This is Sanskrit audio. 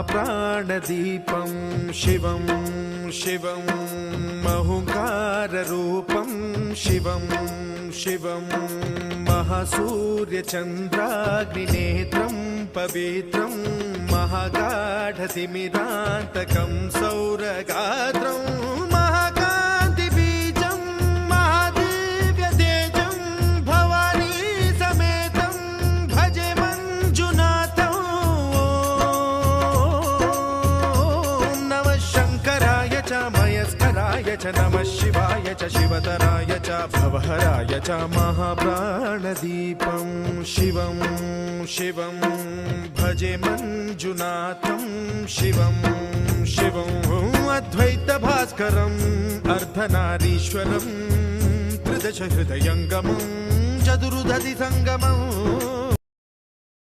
महाप्राणदीपं शिवं शिवं महुङ्काररूपं शिवं शिवं महासूर्यचन्द्राग्निनेत्रं पवित्रं महागाढतिमिरान्तकं सौरगात्रं महाकान्तिबीजं महादिव्यतेजं भवानी समेतं भजे मञ्जुनाथं। ॐ नमः शङ्कराय च मयस्कराय च नमः शिवाय च शिवतराय च भवहराय च महाप्राणदीपं शिवं शिवं भजे मञ्जुनाथं शिवं शिवं अद्वैतभास्करम् अर्धनारीश्वरं त्रिदश हृदयङ्गमं चतुर्दधि सङ्गमम्